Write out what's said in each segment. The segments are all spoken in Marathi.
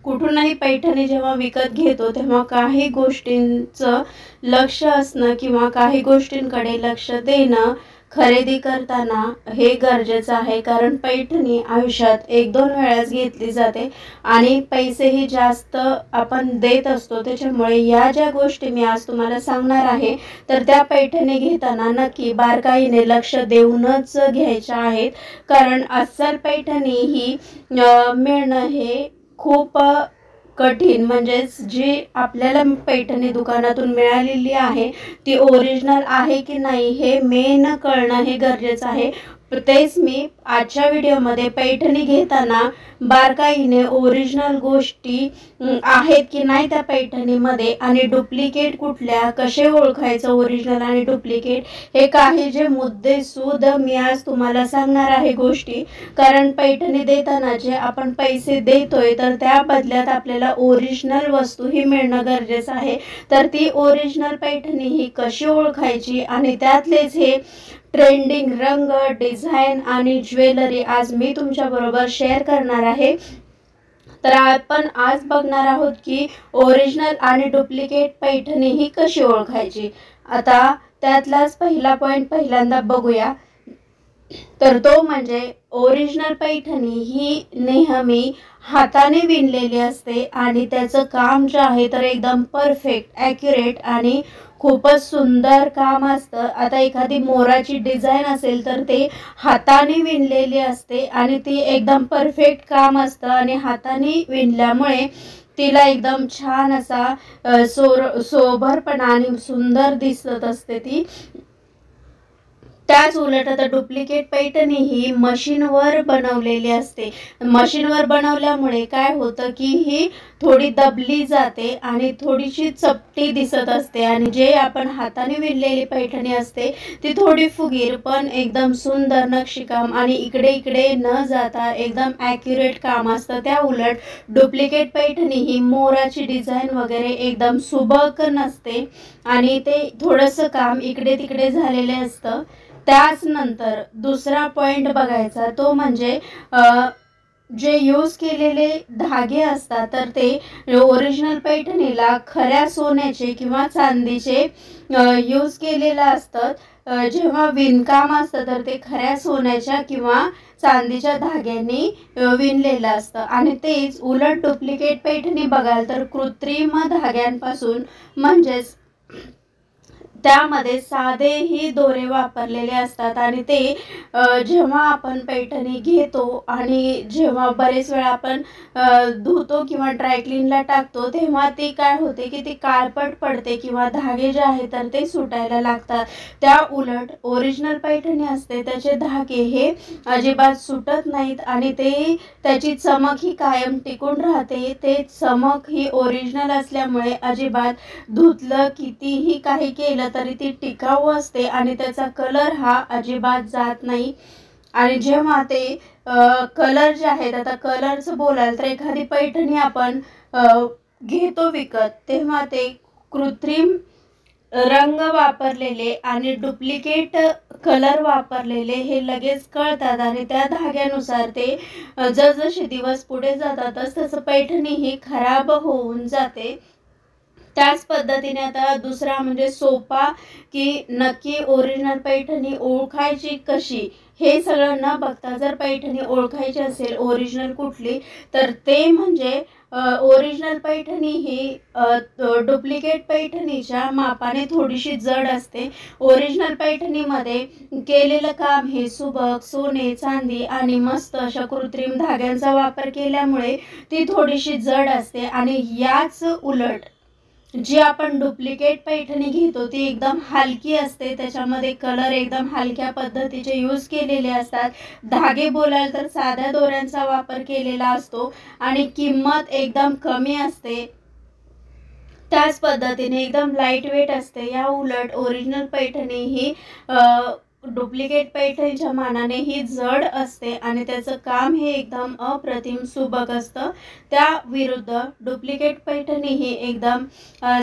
कुठूनही पैठणी जेव्हा विकत घेतो तेव्हा काही गोष्टींचं लक्ष असणं किंवा काही गोष्टींकडे लक्ष देणं खरेदी करताना हे गरजेचं आहे, कारण पैठणी आयुष्यात एक दोन वेळाच घेतली जाते आणि पैसेही जास्त आपण देत असतो। त्याच्यामुळे या ज्या गोष्टी मी आज तुम्हाला सांगणार आहे तर त्या पैठणी घेताना नक्की बारकाईने लक्ष देऊनच घ्यायच्या आहेत, कारण अस्सल पैठणी ही मिळणं हे खूप कठीण, म्हणजेच जी आपल्याला पैठणी दुकानातून मिळालेली आहे ती ओरिजिनल आहे की नाही हे मेन कळणं हे गरजेचं आहे। तेच मी आजच्या व्हिडिओमध्ये पैठणी घेताना बारकाईने ओरिजिनल गोष्टी आहेत की नाही त्या पैठणीमध्ये आणि डुप्लिकेट कुठल्या, कसे ओळखायचं ओरिजिनल आणि डुप्लिकेट, हे काही जे मुद्देसूद मी आज तुम्हाला सांगणार आहे गोष्टी। कारण पैठणी देताना जे आपण पैसे देतोय तर त्या बदल्यात आपल्याला ओरिजिनल वस्तू ही मिळणं गरजेचं आहे। तर ती ओरिजिनल पैठणी ही कशी ओळखायची आणि त्यातलेच हे ट्रेंडिंग रंग, डिझाइन आणि ज्वेलरी आज मी तुमच्या बरोबर शेअर करणार आहे। तर आपण आज बघणार आहोत की ओरिजिनल आणि डुप्लिकेट पैठणी ही कशी ओळखायची। आता त्यातलाच पहिला पॉइंट पहिल्यांदा बघूया, तर तो म्हणजे ओरिजिनल पैठणी ही नेहमी हाताने विणलेली असते आणि त्याचं काम जे आहे तर एकदम परफेक्ट, ॲक्युरेट आणि खूपच सुंदर काम असतं। आता एखादी मोराची डिझाइन असेल तर ते हाताने विणलेली असते आणि ती एकदम परफेक्ट काम असतं आणि हाताने विणल्यामुळे तिला एकदम छान असा सोबरपणा आणि सुंदर दिसत असते ती। त्याच उलट आता डुप्लिकेट पैठणी ही मशीनवर बनवलेली असते। मशीनवर बनवल्यामुळे काय होतं की ही थोडी दबली जाते आणि थोडीशी चपटी दिसत असते आणि जे आपण हाताने विणलेली पैठणी असते ती थोडी फुगीर पण एकदम सुंदर नक्षीकाम आणि इकडे इकडे न जाता एकदम ॲक्युरेट काम असतं। त्या उलट डुप्लिकेट पैठणी ही मोराची डिझाइन वगैरे एकदम सुबक नसते आणि ते थोडंसं काम इकडे तिकडे झालेले असतं। त्याच नंतर दुसरा पॉइंट बघायचा तो म्हणजे जे यूज केलेले धागे असतात तर ते ओरिजिनल पैठणीला खऱ्या सोन्याचे किंवा चांदीचे यूज केलेलं असतं। जेव्हा विणकाम असतं तर ते खऱ्या सोन्याच्या किंवा चांदीच्या धाग्यांनी विणलेलं असतं आणि तेच उलट डुप्लिकेट पैठणी बघाल तर कृत्रिम धाग्यांपासून, म्हणजेच त्यामध्ये साधेही दोरे वापरलेले असतात आणि ते जेव्हा आपण पैठणी घेतो आणि जेव्हा बरेच वेळा आपण धुतो किंवा ड्रायक्लीनला टाकतो तेव्हा ती काय होते की ती काळपट पडते किंवा धागे जे आहेत तर ते सुटायला लागतात। त्या उलट ओरिजिनल पैठणी असते त्याचे धागे हे अजिबात सुटत नाहीत आणि ते त्याची चमक ही कायम टिकून राहते। ते चमक ही ओरिजिनल असल्यामुळे अजिबात धुतलं कितीही काही केलं तरी ती टिकाऊ असते आणि त्याचा कलर हा अजिबात जात नाही। आणि जेव्हा ते कलर जे आहेत, आता कलरचं बोलाल तर एखादी पैठणी आपण घेतो विकत तेव्हा ते कृत्रिम रंग वापरलेले आणि डुप्लिकेट कलर वापरलेले हे लगेच कळतात आणि त्या धाग्यानुसार ते जसजसे दिवस पुढे जातात तसं पैठणी ही खराब होऊन जाते। त्याच पद्धतीने आता दुसरा म्हणजे सोपा की नक्की ओरिजिनल पैठणी ओळखायची कशी, हे सगळं न बघता जर पैठणी ओळखायची असेल ओरिजिनल कुठली तर ते म्हणजे ओरिजिनल पैठणी ही डुप्लिकेट पैठणीच्या मापाने थोडीशी जड असते। ओरिजिनल पैठणीमध्ये केलेलं काम हे सुबक सोने, चांदी आणि मस्त अशा कृत्रिम धाग्यांचा वापर केल्यामुळे ती थोडीशी जड असते आणि याच उलट जी आपण डुप्लिकेट पैठणी घेतो ती एकदम हलकी असते, त्याच्यामध्ये कलर एकदम हलक्या पद्धतीचे यूज केलेले असतात। धागे बोलाल तर साध्या दोऱ्यांचा वापर केलेला असतो आणि किंमत एकदम कमी असते। त्याच पद्धतीने एकदम लाईट वेट असते। या उलट ओरिजिनल पैठणी ही डुप्लिकेट पैठणीच्या मानाने ही जड असते आणि त्याचं काम हे एकदम अप्रतिम सुबक असतं. त्या विरुद्ध डुप्लिकेट पैठणी ही एकदम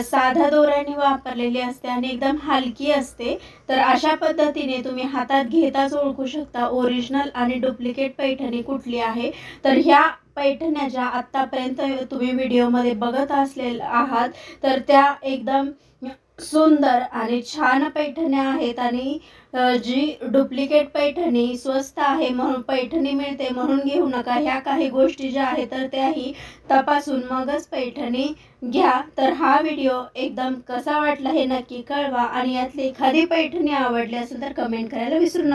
साध्या दोऱ्याने वापरलेली असते आणि एकदम हलकी असते. तर अशा पद्धतीने तुम्ही हातात घेताच ओळखू शकता ओरिजिनल आणि डुप्लिकेट पैठणी कुठली आहे. तर ह्या पैठण्या ज्या आत्तापर्यंत तुम्ही व्हिडिओमध्ये बघत आहात तर त्या एकदम सुंदर आणि छान पैठण्या आहेत. आणि जी डुप्लिकेट पैठणी स्वस्त आहे म्हणून पैठणी मिळते म्हणून घेऊ नका. ह्या काही गोष्टी ज्या आहेत तर त्याही तपासून मगच पैठणी घ्या. तर हा व्हिडिओ एकदम कसा वाटला हे नक्की कळवा आणि यातली एखादी पैठणी आवडली असेल तर कमेंट करायला विसरू नका.